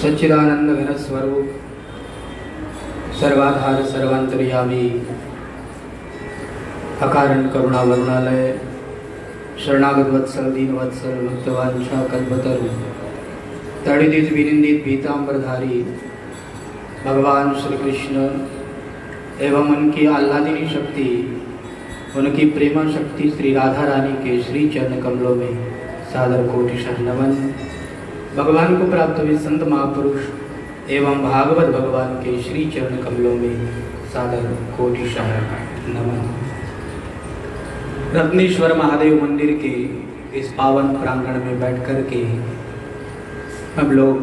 सच्चिदानंद घन स्वरूप सर्वाधार सर्वांतर्यामी अकारण करुणा वरुणालय शरणागत वत्सल दीन वत्सल भक्तवांछा कल्पतरु तड़िदित विनिंदित पीतांबरधारी भगवान श्री कृष्ण एवं उनकी आह्लादिनी शक्ति उनकी प्रेमा शक्ति श्री राधा रानी के श्री चरण कमलों में सादर कोटिशः नमन। भगवान को प्राप्त हुए संत महापुरुष एवं भागवत भगवान के श्री चरण कमलों में सादर कोटिशः नमन। रत्नेश्वर महादेव मंदिर के इस पावन प्रांगण में बैठ कर के हम लोग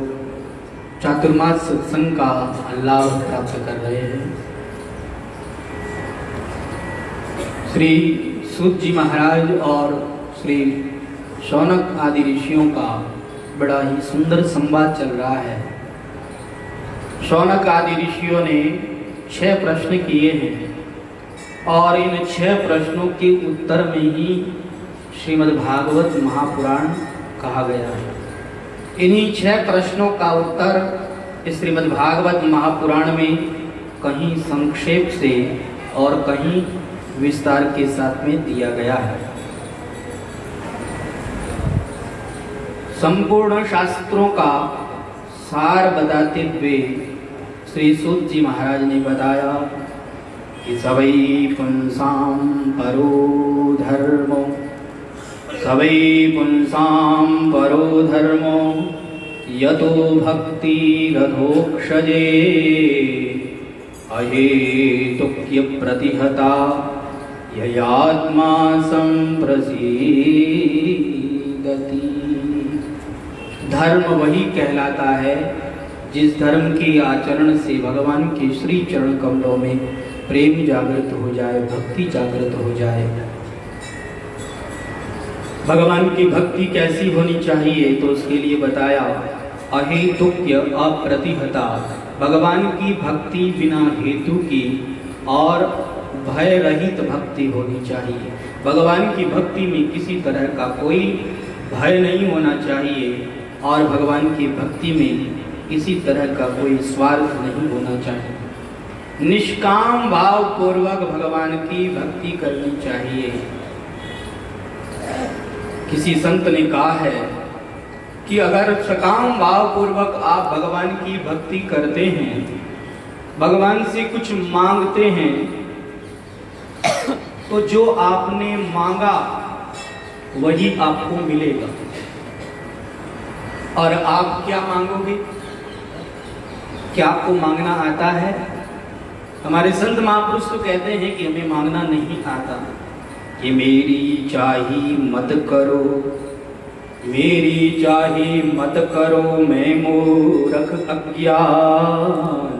चातुर्मास सत्संग का लाभ प्राप्त कर रहे हैं। श्री सूत जी महाराज और श्री शौनक आदि ऋषियों का बड़ा ही सुंदर संवाद चल रहा है। शौनक आदि ऋषियों ने 6 प्रश्न किए हैं और इन 6 प्रश्नों के उत्तर में ही श्रीमद् भागवत महापुराण कहा गया है। इन्हीं 6 प्रश्नों का उत्तर इस श्रीमद् भागवत महापुराण में कहीं संक्षेप से और कहीं विस्तार के साथ में दिया गया है। संपूर्ण शास्त्रों का सार बताते हुए श्री सूत जी महाराज ने बताया कि सवै पुंसां परो धर्मो सवै पुंसां परो धर्मो यतो भक्ति रथोक्षजे अहेतुक्य प्रतिहता ययात्मा संप्रसीदति। धर्म वही कहलाता है जिस धर्म के आचरण से भगवान के श्री चरण कमलों में प्रेम जागृत हो जाए, भक्ति जागृत हो जाए। भगवान की भक्ति कैसी होनी चाहिए तो उसके लिए बताया अहेतुक्य अप्रतिहता, भगवान की भक्ति बिना हेतु की और भय रहित भक्ति होनी चाहिए। भगवान की भक्ति में किसी तरह का कोई भय नहीं होना चाहिए और भगवान की भक्ति में किसी तरह का कोई स्वार्थ नहीं होना चाहिए। निष्काम भाव पूर्वक भगवान की भक्ति करनी चाहिए। किसी संत ने कहा है कि अगर सकाम भाव पूर्वक आप भगवान की भक्ति करते हैं, भगवान से कुछ मांगते हैं, तो जो आपने मांगा वही आपको मिलेगा। और आप क्या मांगोगे? क्या आपको मांगना आता है? हमारे संत महापुरुष तो कहते हैं कि हमें मांगना नहीं आता। कि मेरी चाही मत करो, मेरी चाही मत करो, मैं मूर्ख अज्ञान,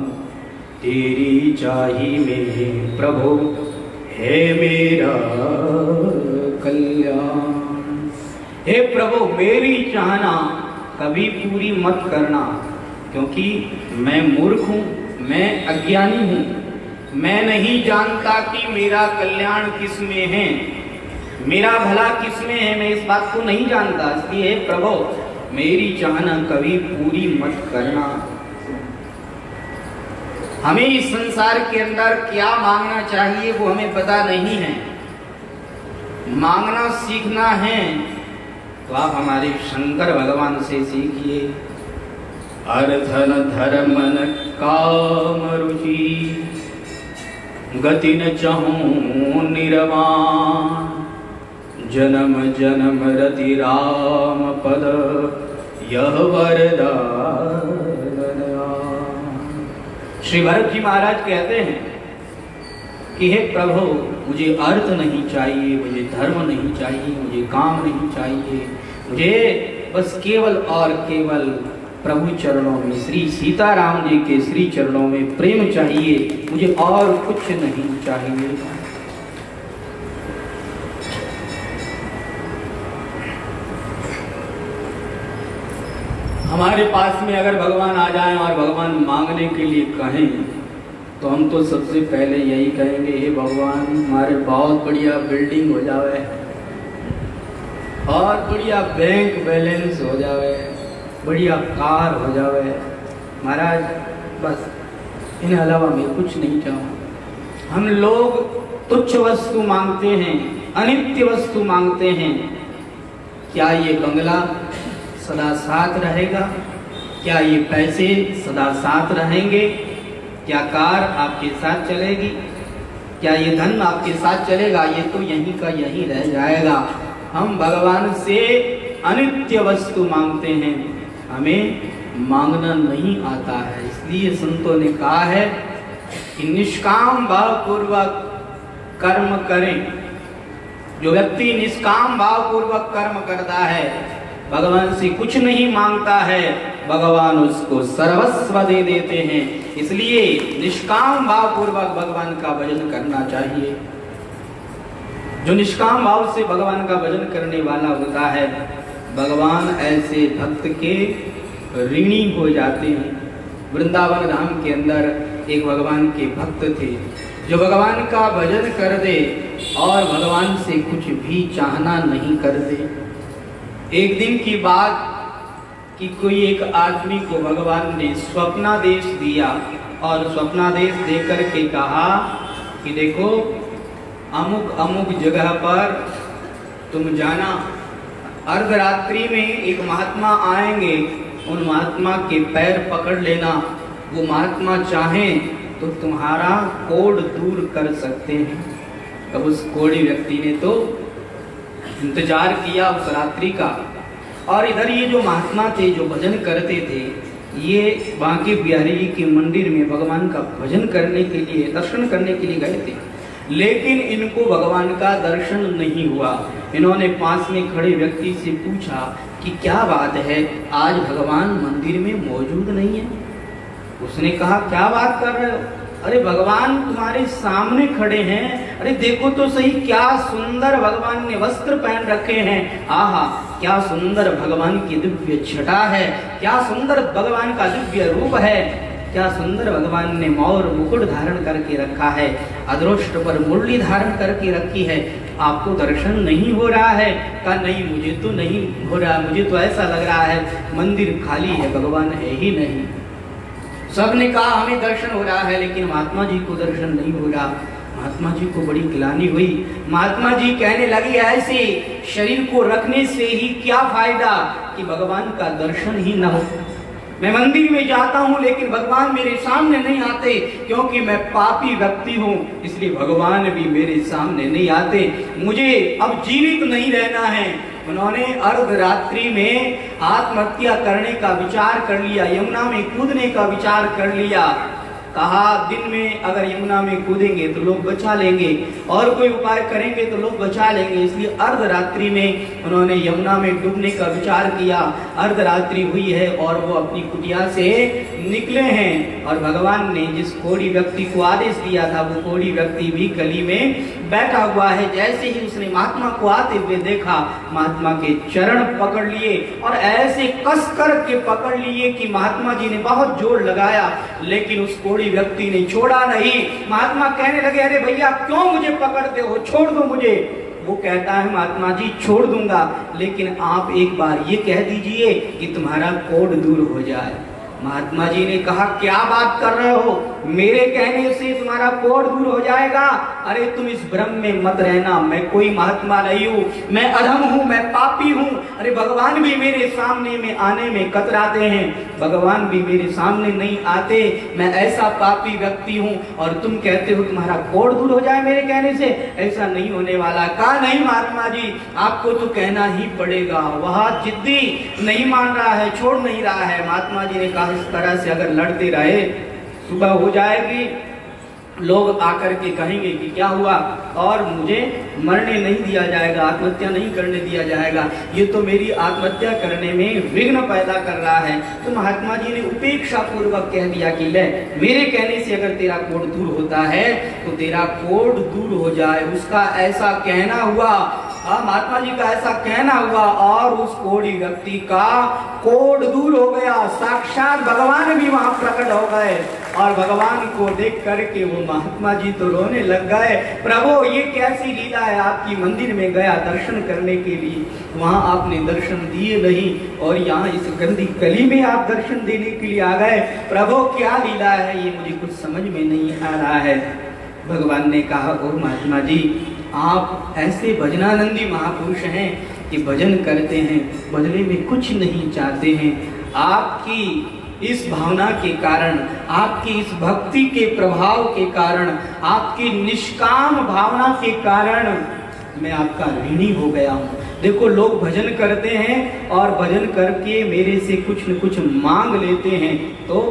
तेरी चाही में प्रभु है मेरा कल्याण। हे प्रभु मेरी चाहना कभी पूरी मत करना, क्योंकि मैं मूर्ख हूँ, मैं अज्ञानी हूँ, मैं नहीं जानता कि मेरा कल्याण किस में है, मेरा भला किस में है, मैं इस बात को नहीं जानता। इसलिए हे प्रभु मेरी चाहना कभी पूरी मत करना। हमें इस संसार के अंदर क्या मांगना चाहिए वो हमें पता नहीं है। मांगना सीखना है तो आप हमारे शंकर भगवान से सीखिए। अर्थन धर्मन काम रुचि गति न चहूं निर्वाण, जन्म जन्म रति राम पद यह वरदान। श्री भरत जी महाराज कहते हैं कि हे प्रभु मुझे अर्थ नहीं चाहिए, मुझे धर्म नहीं चाहिए, मुझे काम नहीं चाहिए, मुझे बस केवल और केवल प्रभु चरणों में, श्री सीताराम जी के श्री चरणों में प्रेम चाहिए, मुझे और कुछ नहीं चाहिए। हमारे पास में अगर भगवान आ जाएं और भगवान मांगने के लिए कहें तो हम तो सबसे पहले यही कहेंगे, हे भगवान हमारे बहुत बढ़िया बिल्डिंग हो जावे और बढ़िया बैंक बैलेंस हो जावे, बढ़िया कार हो जावे, महाराज बस इन्हें अलावा मैं कुछ नहीं चाहूँ। हम लोग तुच्छ वस्तु मांगते हैं, अनित्य वस्तु मांगते हैं। क्या ये बंगला सदा साथ रहेगा? क्या ये पैसे सदा साथ रहेंगे? क्या कार आपके साथ चलेगी? क्या ये धन आपके साथ चलेगा? ये तो यहीं का यहीं रह जाएगा। हम भगवान से अनित्य वस्तु मांगते हैं, हमें मांगना नहीं आता है। इसलिए संतों ने कहा है कि निष्काम भाव पूर्वक कर्म करें। जो व्यक्ति निष्काम भाव पूर्वक कर्म करता है, भगवान से कुछ नहीं मांगता है, भगवान उसको सर्वस्व दे देते हैं। इसलिए निष्काम भाव पूर्वक भगवान का भजन करना चाहिए। जो निष्काम भाव से भगवान का भजन करने वाला होता है, भगवान ऐसे भक्त के ऋणी हो जाते हैं। वृंदावन धाम के अंदर एक भगवान के भक्त थे जो भगवान का भजन कर दे और भगवान से कुछ भी चाहना नहीं कर दे। एक दिन की बात कि कोई एक आदमी को भगवान ने स्वप्नादेश दिया और स्वप्नादेश देकर के कहा कि देखो अमुक अमुक जगह पर तुम जाना, अर्धरात्रि में एक महात्मा आएंगे, उन महात्मा के पैर पकड़ लेना। वो महात्मा चाहें तो तुम्हारा कोढ़ दूर कर सकते हैं। तब उस कोढ़ी व्यक्ति ने तो इंतजार किया उस रात्रि का। और इधर ये जो महात्मा थे जो भजन करते थे, ये बांके बिहारी जी के मंदिर में भगवान का भजन करने के लिए, दर्शन करने के लिए गए थे, लेकिन इनको भगवान का दर्शन नहीं हुआ। इन्होंने पास में खड़े व्यक्ति से पूछा कि क्या बात है, आज भगवान मंदिर में मौजूद नहीं है? उसने कहा क्या बात कर रहे हो? अरे भगवान तुम्हारे सामने खड़े हैं, अरे देखो तो सही क्या सुंदर भगवान ने वस्त्र पहन रखे हैं। आहा, क्या सुंदर भगवान की दिव्य छटा है, क्या सुंदर भगवान का दिव्य रूप है, क्या सुंदर भगवान ने मौर मुकुट धारण करके रखा है, अदृष्ट पर मुरली धारण करके रखी है। आपको दर्शन नहीं हो रहा है? कहा नहीं, मुझे तो नहीं हो रहा, मुझे तो ऐसा लग रहा है मंदिर खाली है, भगवान है ही नहीं। सबने कहा हमें दर्शन हो रहा है, लेकिन महात्मा जी को दर्शन नहीं हो रहा। महात्मा जी को बड़ी ग्लानि हुई। महात्मा जी कहने लगे ऐसे शरीर को रखने से ही क्या फायदा कि भगवान का दर्शन ही न हो। मैं मंदिर में जाता हूँ लेकिन भगवान मेरे सामने नहीं आते, क्योंकि मैं पापी व्यक्ति हूँ, इसलिए भगवान भी मेरे सामने नहीं आते। मुझे अब जीवित नहीं रहना है। उन्होंने अर्धरात्रि में आत्महत्या करने का विचार कर लिया, यमुना में कूदने का विचार कर लिया। कहा दिन में अगर यमुना में कूदेंगे तो लोग बचा लेंगे, और कोई उपाय करेंगे तो लोग बचा लेंगे। इसलिए अर्धरात्रि में उन्होंने यमुना में डूबने का विचार किया। अर्धरात्रि हुई है और वो अपनी कुटिया से निकले हैं, और भगवान ने जिस कोढ़ी व्यक्ति को आदेश दिया था, वो कोढ़ी व्यक्ति भी गली में बैठा हुआ है। जैसे ही उसने महात्मा को आते हुए देखा, महात्मा के चरण पकड़ लिए और ऐसे कस कर के पकड़ लिए कि महात्मा जी ने बहुत जोर लगाया, लेकिन उस कोढ़ी व्यक्ति ने छोड़ा नहीं। महात्मा कहने लगे अरे भैया क्यों मुझे पकड़ते हो, छोड़ दो मुझे। वो कहता है महात्मा जी छोड़ दूंगा, लेकिन आप एक बार ये कह दीजिए कि तुम्हारा कोढ़ दूर हो जाए। महात्मा जी ने कहा क्या बात कर रहे हो, मेरे कहने से तुम्हारा कोढ़ दूर हो जाएगा? अरे तुम इस भ्रम में मत रहना, मैं कोई महात्मा नहीं हूँ, मैं अधम हूँ, मैं पापी हूँ। अरे भगवान भी मेरे सामने में आने में कतराते हैं, भगवान भी मेरे सामने नहीं आते, मैं ऐसा पापी व्यक्ति हूँ, और तुम कहते हो तुम्हारा कोढ़ दूर हो जाए मेरे कहने से? ऐसा नहीं होने वाला। कहा नहीं महात्मा जी, आपको तो कहना ही पड़ेगा। वह जिद्दी नहीं मान रहा है, छोड़ नहीं रहा है। महात्मा जी ने कहा इस तरह से अगर लड़ते रहे, सुबह हो जाएगी, लोग आकर के कहेंगे कि क्या हुआ, और मुझे मरने नहीं दिया जाएगा, आत्महत्या नहीं करने दिया जाएगा, ये तो मेरी आत्महत्या करने में विघ्न पैदा कर रहा है। तो महात्मा जी ने उपेक्षा पूर्वक कह दिया कि ले मेरे कहने से अगर तेरा कोढ़ दूर होता है तो तेरा कोढ़ दूर हो जाए। उसका ऐसा कहना हुआ महात्मा जी का ऐसा कहना हुआ और उस कोढ़ी व्यक्ति का कोढ़ दूर हो गया, साक्षात भगवान भी वहां प्रकट हो गए और भगवान को देख करके वो महात्मा जी तो रोने लग गए। प्रभु ये कैसी लीला है, आपकी मंदिर में गया दर्शन करने के लिए, वहां आपने दर्शन दिए नहीं और यहाँ इस गंदी गली में आप दर्शन देने के लिए आ गए। प्रभु क्या लीला है, ये मुझे कुछ समझ में नहीं आ रहा है। भगवान ने कहा, ओ महात्मा जी, आप ऐसे भजनानंदी महापुरुष हैं कि भजन करते हैं, बदले में कुछ नहीं चाहते हैं। आपकी इस भावना के कारण, आपकी इस भक्ति के प्रभाव के कारण, आपकी निष्काम भावना के कारण मैं आपका ऋणी हो गया हूँ। देखो, लोग भजन करते हैं और भजन करके मेरे से कुछ न कुछ मांग लेते हैं तो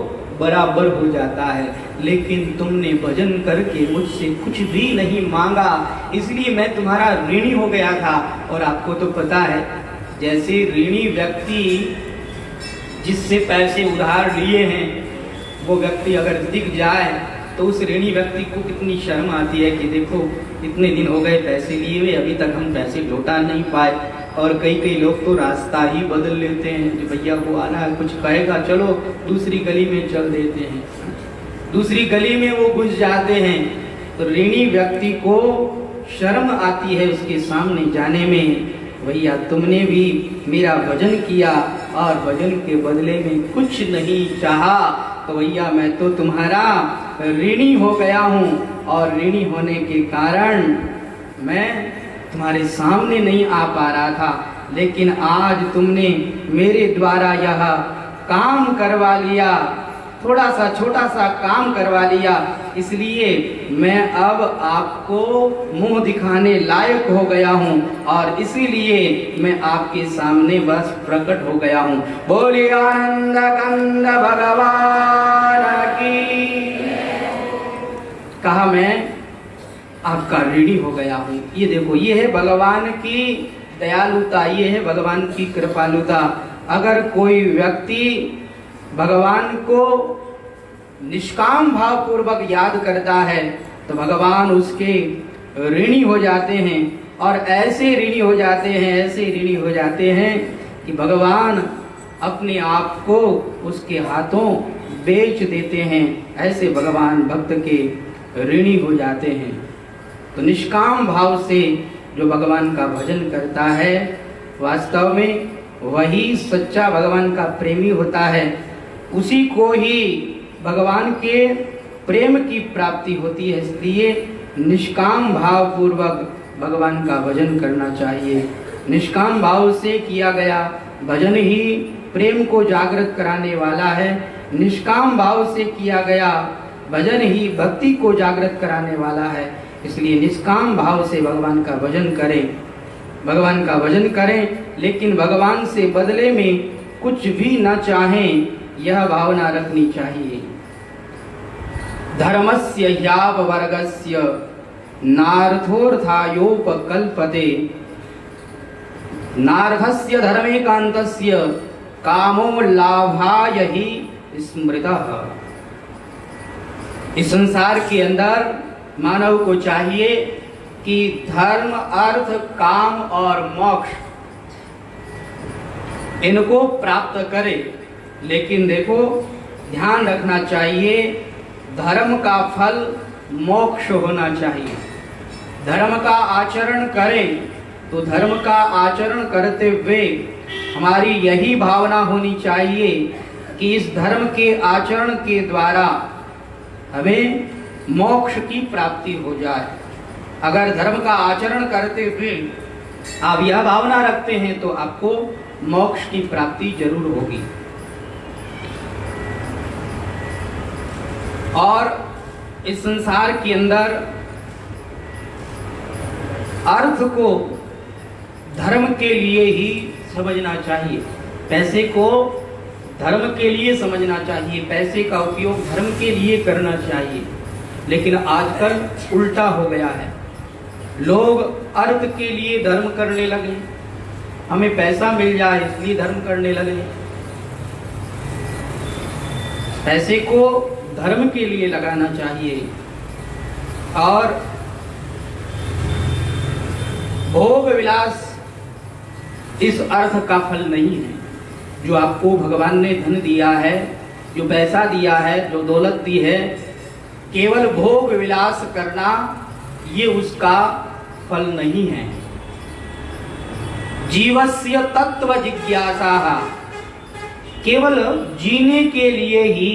बराबर हो जाता है, लेकिन तुमने भजन करके मुझसे कुछ भी नहीं मांगा, इसलिए मैं तुम्हारा ऋणी हो गया था। और आपको तो पता है, जैसे ऋणी व्यक्ति जिससे पैसे उधार लिए हैं, वो व्यक्ति अगर दिख जाए तो उस ऋणी व्यक्ति को कितनी शर्म आती है कि देखो इतने दिन हो गए पैसे लिए हुए, अभी तक हम पैसे लौटा नहीं पाए। और कई लोग तो रास्ता ही बदल लेते हैं कि भैया को आना है, कुछ कहेगा, चलो दूसरी गली में चल देते हैं, दूसरी गली में वो घुस जाते हैं। तो ऋणी व्यक्ति को शर्म आती है उसके सामने जाने में। भैया तुमने भी मेरा भजन किया और भजन के बदले में कुछ नहीं चाहा, तो भैया मैं तो तुम्हारा ऋणी हो गया हूँ और ऋणी होने के कारण मैं तुम्हारे सामने नहीं आ पा रहा था, लेकिन आज तुमने मेरे द्वारा यह काम करवा लिया, थोड़ा सा छोटा सा काम करवा लिया, इसलिए मैं अब आपको मुंह दिखाने लायक हो गया हूँ और इसीलिए मैं आपके सामने बस प्रकट हो गया हूँ। बोलिए आनंद कंद भगवान की। कहा मैं आपका ऋणी हो गया हूँ। ये देखो, ये है भगवान की दयालुता, ये है भगवान की कृपालुता। अगर कोई व्यक्ति भगवान को निष्काम भाव पूर्वक याद करता है तो भगवान उसके ऋणी हो जाते हैं और ऐसे ऋणी हो जाते हैं, ऐसे ऋणी हो जाते हैं कि भगवान अपने आप को उसके हाथों बेच देते हैं। ऐसे भगवान भक्त के ऋणी हो जाते हैं। तो निष्काम भाव से जो भगवान का भजन करता है, वास्तव में वही सच्चा भगवान का प्रेमी होता है। उसी को ही भगवान के प्रेम की प्राप्ति होती है। इसलिए निष्काम भाव पूर्वक भगवान का भजन करना चाहिए। निष्काम भाव से किया गया भजन ही प्रेम को जागृत कराने वाला है। निष्काम भाव से किया गया भजन ही भक्ति को जागृत कराने वाला है। इसलिए निष्काम भाव से भगवान का भजन करें, भगवान का भजन करें, लेकिन भगवान से बदले में कुछ भी न चाहें, यह भावना रखनी चाहिए। धर्मस्य याव वर्गस्य नार्थोर्थायोपकल्पते, नार्थस्य धर्मेकान्तस्य कामो लाभाय ही स्मृतः। इस संसार के अंदर मानव को चाहिए कि धर्म, अर्थ, काम और मोक्ष इनको प्राप्त करे, लेकिन देखो ध्यान रखना चाहिए, धर्म का फल मोक्ष होना चाहिए। धर्म का आचरण करें तो धर्म का आचरण करते हुए हमारी यही भावना होनी चाहिए कि इस धर्म के आचरण के द्वारा हमें मोक्ष की प्राप्ति हो जाए। अगर धर्म का आचरण करते हुए आप यह भावना रखते हैं तो आपको मोक्ष की प्राप्ति जरूर होगी। और इस संसार के अंदर अर्थ को धर्म के लिए ही समझना चाहिए, पैसे को धर्म के लिए समझना चाहिए, पैसे का उपयोग धर्म के लिए करना चाहिए। लेकिन आजकल उल्टा हो गया है, लोग अर्थ के लिए धर्म करने लगे, हमें पैसा मिल जाए इसलिए धर्म करने लगे। पैसे को धर्म के लिए लगाना चाहिए और भोग विलास इस अर्थ का फल नहीं है। जो आपको भगवान ने धन दिया है, जो पैसा दिया है, जो दौलत दी है, केवल भोग विलास करना ये उसका फल नहीं है। जीवस्य तत्व जिज्ञासा, केवल जीने के लिए ही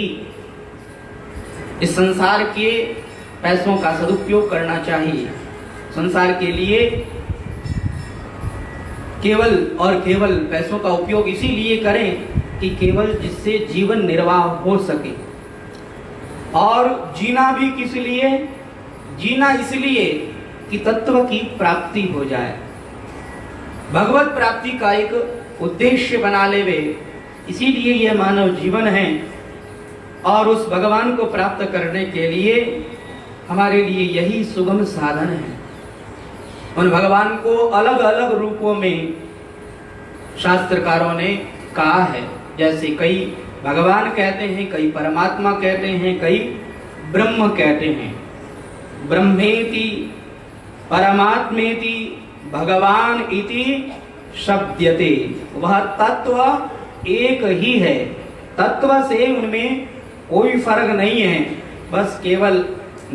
इस संसार के पैसों का सदुपयोग करना चाहिए। संसार के लिए केवल और केवल पैसों का उपयोग इसीलिए करें कि केवल जिससे जीवन निर्वाह हो सके। और जीना भी किस लिए? जीना इसलिए कि तत्व की प्राप्ति हो जाए, भगवत प्राप्ति का एक उद्देश्य बना लेवे। इसीलिए यह मानव जीवन है। और उस भगवान को प्राप्त करने के लिए हमारे लिए यही सुगम साधन है। उन भगवान को अलग अलग रूपों में शास्त्रकारों ने कहा है। जैसे कई भगवान कहते हैं, कई परमात्मा कहते हैं, कई ब्रह्म कहते हैं। ब्रह्मेति परमात्मेति भगवान इति शब्दयते, वह तत्व एक ही है। तत्व से उनमें कोई फर्क नहीं है, बस केवल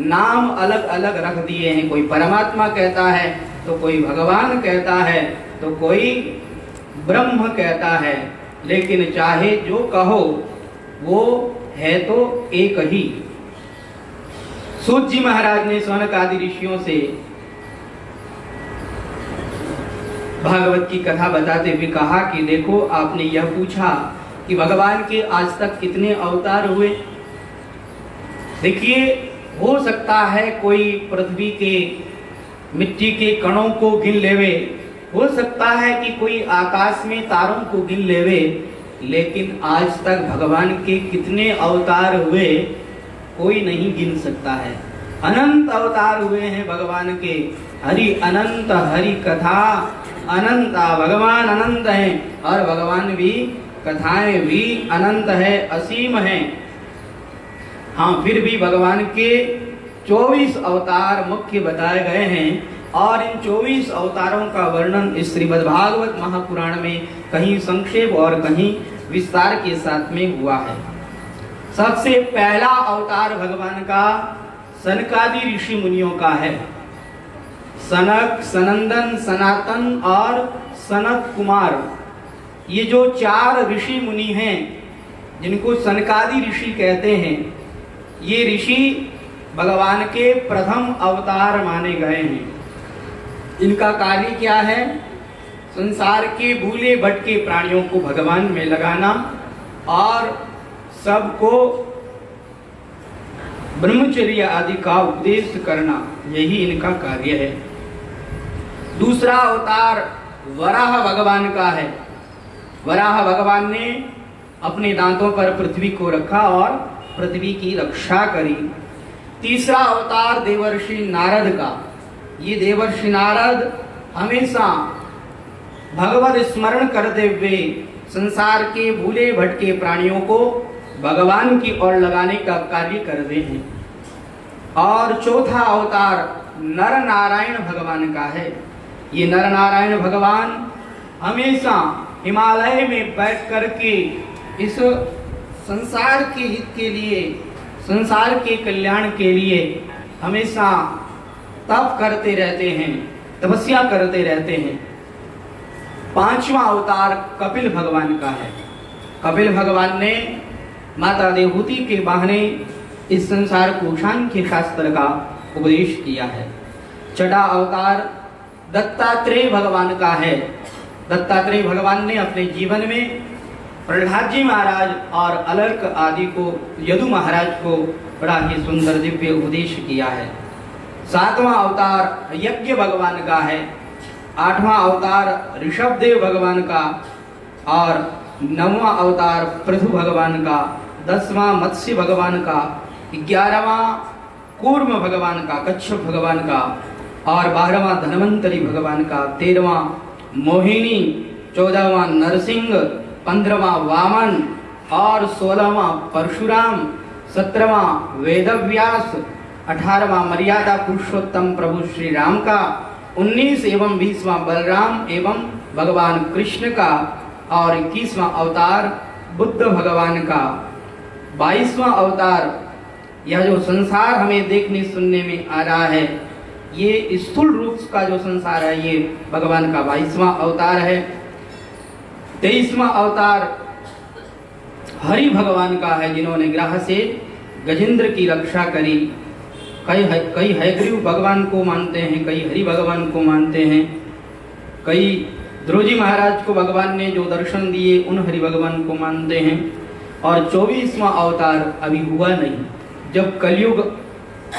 नाम अलग अलग रख दिए हैं। कोई परमात्मा कहता है तो कोई भगवान कहता है तो कोई ब्रह्म कहता है, लेकिन चाहे जो कहो वो है तो एक ही। सूत जी महाराज ने सौनक आदि ऋषियों से भागवत की कथा बताते हुए कहा कि देखो, आपने यह पूछा कि भगवान के आज तक कितने अवतार हुए। देखिए, हो सकता है कोई पृथ्वी के मिट्टी के कणों को गिन लेवे, हो सकता है कि कोई आकाश में तारों को गिन लेवे, लेकिन आज तक भगवान के कितने अवतार हुए कोई नहीं गिन सकता है। अनंत अवतार हुए हैं भगवान के। हरि अनंत, हरि कथा अनंत, भगवान अनंत हैं और भगवान भी, कथाएं भी अनंत है, असीम है। हाँ, फिर भी भगवान के 24 अवतार मुख्य बताए गए हैं और इन 24 अवतारों का वर्णन इस श्रीमद्भागवत महापुराण में कहीं संक्षेप और कहीं विस्तार के साथ में हुआ है। सबसे पहला अवतार भगवान का सनकादि ऋषि मुनियों का है। सनक, सनंदन, सनातन और सनत कुमार, ये जो 4 ऋषि मुनि हैं जिनको सनकादि ऋषि कहते हैं, ये ऋषि भगवान के प्रथम अवतार माने गए हैं। इनका कार्य क्या है? संसार के भूले भटके प्राणियों को भगवान में लगाना और सबको ब्रह्मचर्य आदि का उपदेश करना, यही इनका कार्य है। दूसरा अवतार वराह भगवान का है। वराह भगवान ने अपने दांतों पर पृथ्वी को रखा और पृथ्वी की रक्षा करी। तीसरा अवतार देवर्षि नारद का। ये देवर्षि नारद हमेशा भगवत स्मरण करते हुए संसार के भूले भटके प्राणियों को भगवान की ओर लगाने का कार्य करते हैं। और चौथा अवतार नर नारायण भगवान का है। ये नर नारायण भगवान हमेशा हिमालय में बैठ करके इस संसार के हित के लिए, संसार के कल्याण के लिए हमेशा तप करते रहते हैं, तपस्या करते रहते हैं। पांचवा अवतार कपिल भगवान का है। कपिल भगवान ने माता देवहूति के बहाने इस संसार को सांख्य शास्त्र का उपदेश किया है। छठा अवतार दत्तात्रेय भगवान का है। दत्तात्रेय भगवान ने अपने जीवन में प्रहलाद जी महाराज और अलर्क आदि को, यदु महाराज को बड़ा ही सुंदर दिव्य उपदेश किया है। सातवां अवतार यज्ञ भगवान का है। आठवां अवतार ऋषभदेव भगवान का और 9वां अवतार पृथु भगवान का, 10वां मत्स्य भगवान का, 11वां कूर्म भगवान का, कच्छप भगवान का और 12वां धन्वंतरी भगवान का, 13वां मोहिनी, 14वां नरसिंह, 15वां वामन और 16वां परशुराम, 17वां वेदव्यास, 18वां मर्यादा पुरुषोत्तम प्रभु श्री राम का, 19 एवं 20वां बलराम एवं भगवान कृष्ण का और 21वां अवतार बुद्ध भगवान का, 22वां अवतार यह जो संसार हमें देखने सुनने में आ रहा है, ये स्थूल रूप का जो संसार है, ये भगवान का 22वां अवतार है। 23वां अवतार हरि भगवान का है, जिन्होंने ग्रह से गजेंद्र की रक्षा करी। कई हयग्रीव भगवान को मानते हैं, कई हरि भगवान को मानते हैं, कई ध्रुवजी महाराज को भगवान ने जो दर्शन दिए उन हरि भगवान को मानते हैं। और 24वां अवतार अभी हुआ नहीं। जब कलयुग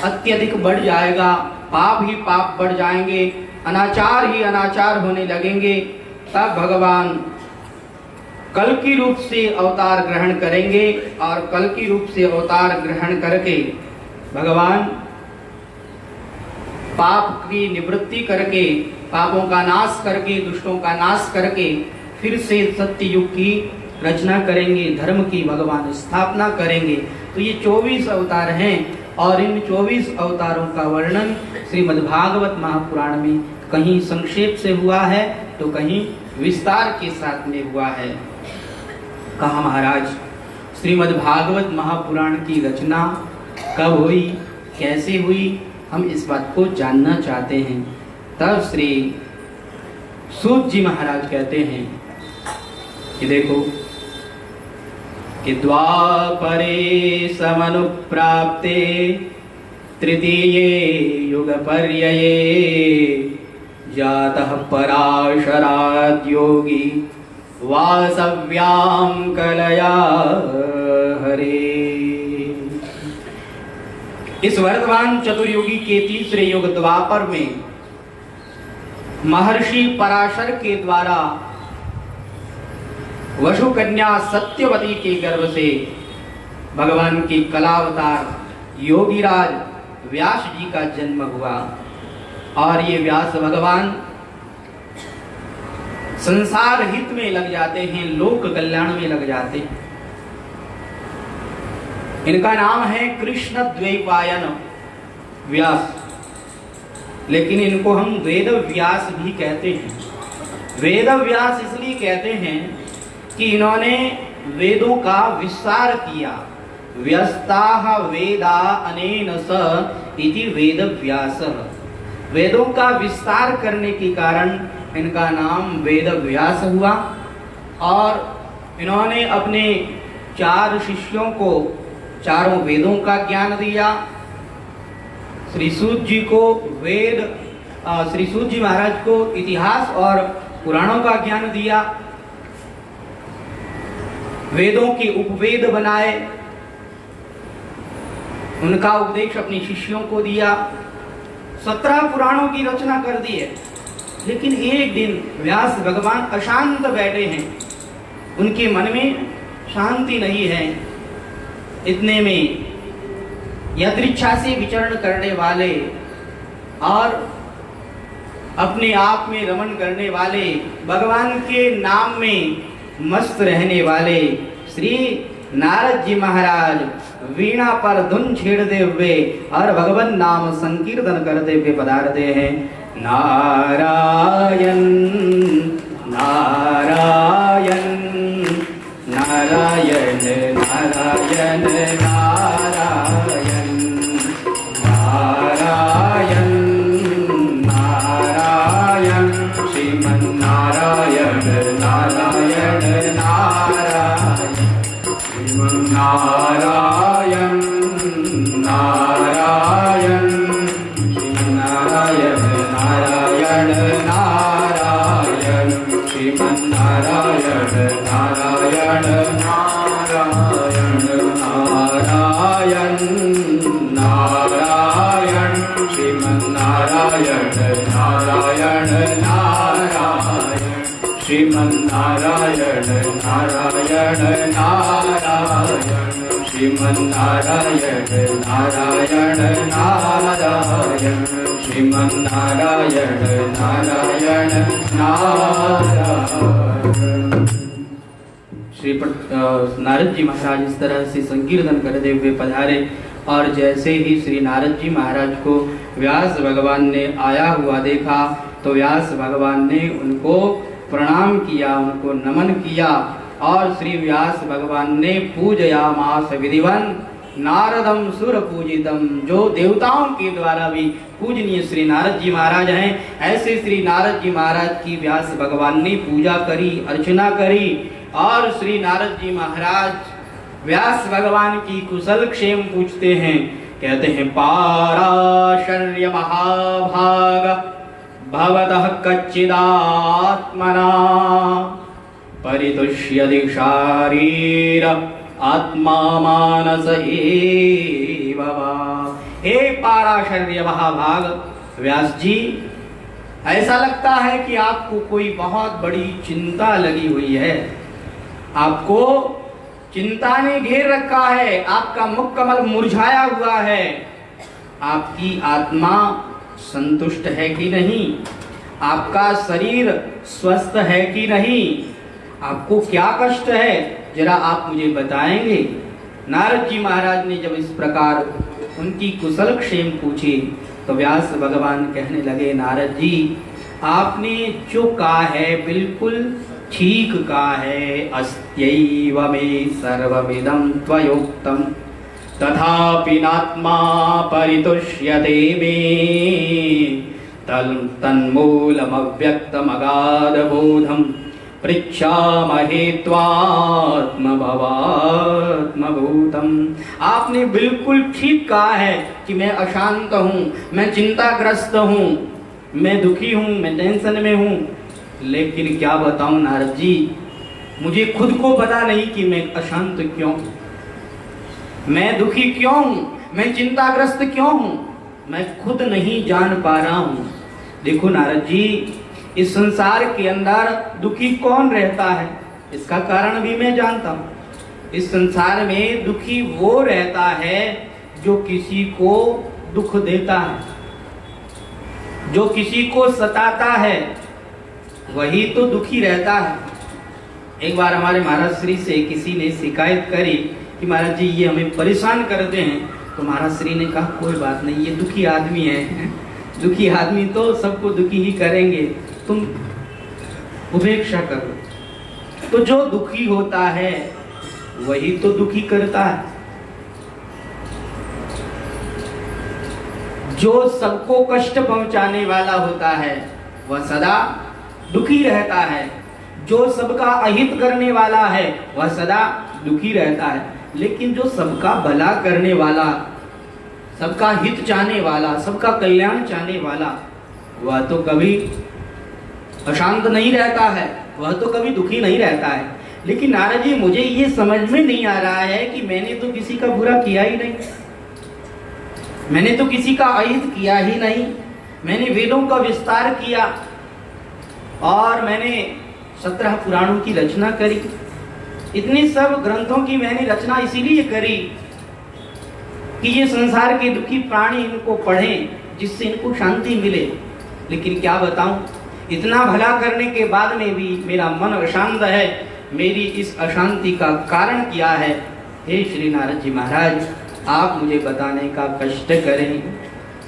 अत्यधिक बढ़ जाएगा, पाप ही पाप बढ़ जाएंगे, अनाचार ही अनाचार होने लगेंगे, तब भगवान कल की रूप से अवतार ग्रहण करेंगे। और कल की रूप से अवतार ग्रहण करके भगवान पाप की निवृत्ति करके, पापों का नाश करके, दुष्टों का नाश करके फिर से सत्य युग की रचना करेंगे, धर्म की भगवान स्थापना करेंगे। तो ये 24 अवतार हैं और इन 24 अवतारों का वर्णन श्रीमद्भागवत महापुराण में कहीं संक्षेप से हुआ है तो कहीं विस्तार के साथ में हुआ है। कहा महाराज, श्रीमद्भागवत महापुराण की रचना कब हुई, कैसे हुई, हम इस बात को जानना चाहते हैं। तब श्री सूत जी महाराज कहते हैं कि देखो कि द्वापरे समनुप्राप्ते तृतीये युग पर्यये जातः पराशराद् योगी वासव्यां कलया हरे। इस वर्तमान चतुर्युगी के तीसरे युग द्वापर में महर्षि पराशर के द्वारा वसु कन्या सत्यवती के गर्भ से भगवान की कलावतार योगीराज व्यास जी का जन्म हुआ। और ये व्यास भगवान संसार हित में लग जाते हैं, लोक कल्याण में लग जाते हैं। इनका नाम है कृष्ण द्वैपायन व्यास, लेकिन इनको हम वेद व्यास भी कहते हैं। वेद व्यास इसलिए कहते हैं कि इन्होंने वेदों का विस्तार किया। व्यस्ताः वेदा अनेन स इति वेद व्यास। वेदों का विस्तार करने के कारण इनका नाम वेद व्यास हुआ। और इन्होंने अपने 4 शिष्यों को चारों वेदों का ज्ञान दिया। श्री सूत जी को वेद, श्री सूत जी महाराज को इतिहास और पुराणों का ज्ञान दिया। वेदों के उपवेद बनाए, उनका उपदेश अपने शिष्यों को दिया। 17 पुराणों की रचना कर दी है। लेकिन एक दिन व्यास भगवान अशांत बैठे हैं, उनके मन में शांति नहीं है। इतने में यदृच्छा से विचरण करने वाले और अपने आप में रमण करने वाले, भगवान के नाम में मस्त रहने वाले श्री नारद जी महाराज वीणा पर धुन छेड़ते हुए और भगवान नाम संकीर्तन करते हुए पधारते हैं। नारायण नारायण नारायण नारायण नारायण नारायण नारायण श्रीमन्नारायण नारायण नारायण श्रीमन्नारायण नारायण श्रीमन्नारायण नारायण नारायण श्रीमन्नारायण नारायण नारायण नारायण नारायण श्रीमन्नारायण नारायण नारायण श्रीमन्नारायण नारायण नारायण श्रीमन्नारायण नारायण नारायण श्रीमन्नारायण नारायण नारायण। श्री नारद जी महाराज इस तरह से संकीर्तन करते हुए पधारे और जैसे ही श्री नारद जी महाराज को व्यास भगवान ने आया हुआ देखा तो व्यास भगवान ने उनको प्रणाम किया, उनको नमन किया और श्री व्यास भगवान ने पूजयामास विधिवन नारदम सुर पूजितम। जो देवताओं के द्वारा भी पूजनीय श्री नारद जी महाराज हैं, ऐसे श्री नारद जी महाराज की व्यास भगवान ने पूजा करी, अर्चना करी और श्री नारद जी महाराज व्यास भगवान की कुशल क्षेम पूछते हैं। कहते हैं पाराशर्य महाभाग भवतः कच्चिदात्मना परितुष्यति शारीर आत्मा मानस एव वा। हे पाराशर्य महाभाग व्यास जी, ऐसा लगता है कि आपको कोई बहुत बड़ी चिंता लगी हुई है, आपको चिंता ने घेर रखा है, आपका मुख कमल मुरझाया हुआ है, आपकी आत्मा संतुष्ट है कि नहीं, आपका शरीर स्वस्थ है कि नहीं, आपको क्या कष्ट है, जरा आप मुझे बताएंगे। नारद जी महाराज ने जब इस प्रकार उनकी कुशल क्षेम पूछी तो व्यास भगवान कहने लगे, नारद जी आपने जो कहा है बिल्कुल ठीक कहा है। अस्त्यैव मे सर्वमिदं त्वयोक्तम् तथापि नात्मा परितुष्यते मे तन्मूलमव्यक्तमगाधबोधम् पृच्छामहे त्वात्मभवात्मभूतम्। आपने बिल्कुल ठीक कहा है कि मैं अशांत हूँ, मैं चिंताग्रस्त हूँ, मैं दुखी हूँ, मैं टेंशन में हूँ। लेकिन क्या बताऊँ नारद जी, मुझे खुद को पता नहीं कि मैं अशांत क्यों, मैं दुखी क्यों हूँ, मैं चिंताग्रस्त क्यों हूँ, मैं खुद नहीं जान पा रहा हूँ। देखो नारद जी, इस संसार के अंदर दुखी कौन रहता है, इसका कारण भी मैं जानता हूँ। इस संसार में दुखी वो रहता है जो किसी को दुख देता है, जो किसी को सताता है, वही तो दुखी रहता है। एक बार हमारे महाराज श्री से किसी ने शिकायत करी कि महाराज जी ये हमें परेशान करते हैं, तो महाराज श्री ने कहा कोई बात नहीं, ये दुखी आदमी है, दुखी आदमी तो सबको दुखी ही करेंगे, तुम उपेक्षा करो। तो जो दुखी होता है वही तो दुखी करता है। जो सबको कष्ट पहुंचाने वाला होता है वह सदा दुखी रहता है, जो सबका अहित करने वाला है वह सदा दुखी रहता है। लेकिन जो सबका भला करने वाला, सबका हित चाहने वाला, सबका कल्याण चाहने वाला, वह तो कभी अशांत नहीं रहता है, वह तो कभी दुखी नहीं रहता है। लेकिन नारद जी मुझे ये समझ में नहीं आ रहा है कि मैंने तो किसी का बुरा किया ही नहीं, मैंने तो किसी का अहित किया ही नहीं, मैंने वेदों का विस्तार किया और मैंने 17 पुराणों की रचना करी। इतने सब ग्रंथों की मैंने रचना इसीलिए करी कि ये संसार के दुखी प्राणी इनको पढ़ें, जिससे इनको शांति मिले। लेकिन क्या बताऊं, इतना भला करने के बाद में भी मेरा मन अशांत है। मेरी इस अशांति का कारण क्या है? हे श्री नारद जी महाराज, आप मुझे बताने का कष्ट करें।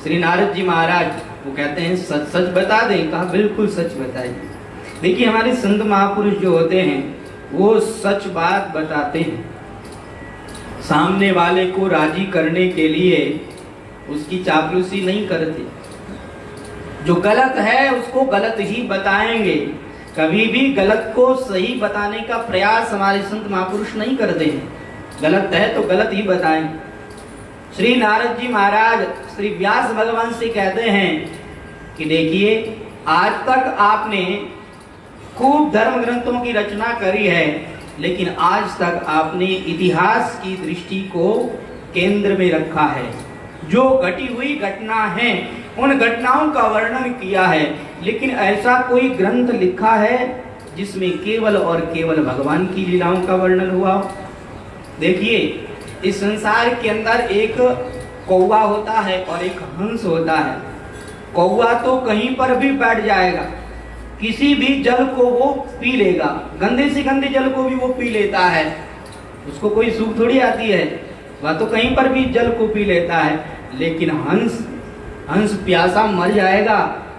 श्री नारद जी महाराज वो कहते हैं सच सच बता दें। कहा बिल्कुल सच बताइए। देखिए हमारे संत महापुरुष जो होते हैं वो सच बात बताते हैं, सामने वाले को राजी करने के लिए उसकी चापलूसी नहीं करते। जो गलत है उसको गलत ही बताएंगे, कभी भी गलत को सही बताने का प्रयास हमारे संत महापुरुष नहीं करते हैं। गलत है तो गलत ही बताएं। श्री नारद जी महाराज श्री व्यास भगवान से कहते हैं कि देखिए आज तक आपने खूब धर्म ग्रंथों की रचना करी है, लेकिन आज तक आपने इतिहास की दृष्टि को केंद्र में रखा है। जो घटी हुई घटना है उन घटनाओं का वर्णन किया है, लेकिन ऐसा कोई ग्रंथ लिखा है जिसमें केवल और केवल भगवान की लीलाओं का वर्णन हुआ हो? देखिए इस संसार के अंदर एक कौवा होता है और एक हंस होता है। कौवा तो कहीं पर भी बैठ जाएगा, किसी भी जल को वो पी लेगा, गंदे से गंदे जल को भी वो पी लेता है, उसको कोई सूख थोड़ी आती है। वह तो कहीं पर भी जल को पी लेता है, लेकिन हंस प्यासा मर जाएगा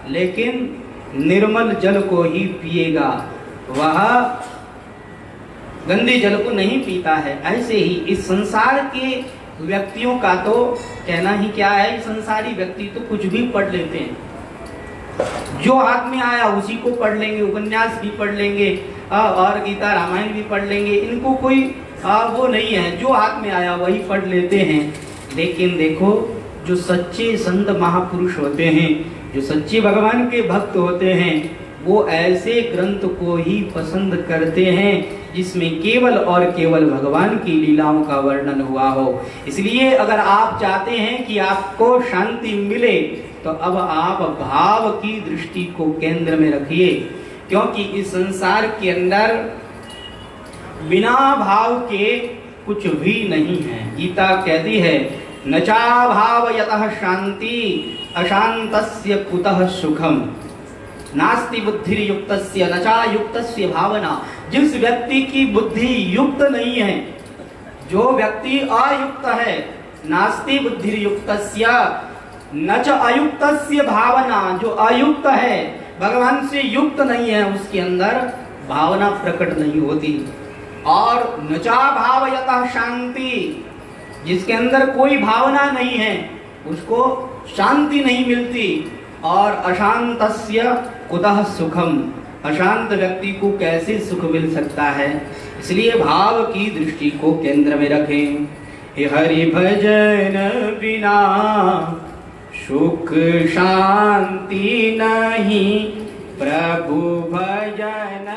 लेकिन निर्मल जल को ही पिएगा, वह गंदे जल को नहीं पीता है। ऐसे ही इस संसार के व्यक्तियों का तो कहना ही क्या है, संसारी व्यक्ति तो कुछ भी पढ़ लेते हैं, जो हाथ में आया उसी को पढ़ लेंगे, उपन्यास भी पढ़ लेंगे और गीता रामायण भी पढ़ लेंगे, इनको कोई वो नहीं है, जो हाथ में आया वही पढ़ लेते हैं। लेकिन देखो, जो सच्चे संत महापुरुष होते हैं, जो सच्चे भगवान के भक्त होते हैं, वो ऐसे ग्रंथ को ही पसंद करते हैं जिसमें केवल और केवल भगवान की लीलाओं का वर्णन हुआ हो। इसलिए अगर आप चाहते हैं कि आपको शांति मिले तो अब आप भाव की दृष्टि को केंद्र में रखिए, क्योंकि इस संसार के अंदर बिना भाव के कुछ भी नहीं है। गीता कहती है, नचा भाव यतः शांति अशांतस्य कुतः सुखम, नास्ति बुद्धि युक्तस्य नचा युक्तस्य भावना। जिस व्यक्ति की बुद्धि युक्त नहीं है, जो व्यक्ति अयुक्त है, नास्ति बुद्धि युक्तस्य नच अयुक्तस्य भावना, जो अयुक्त है, भगवान से युक्त नहीं है, उसके अंदर भावना प्रकट नहीं होती। और नचा भाव यतः शांति, जिसके अंदर कोई भावना नहीं है उसको शांति नहीं मिलती। और अशांतस्य कुतः सुखम, अशांत व्यक्ति को कैसे सुख मिल सकता है। इसलिए भाव की दृष्टि को केंद्र में रखें। हे हरि भजन बिना सुख शांति नहीं, प्रभु भजन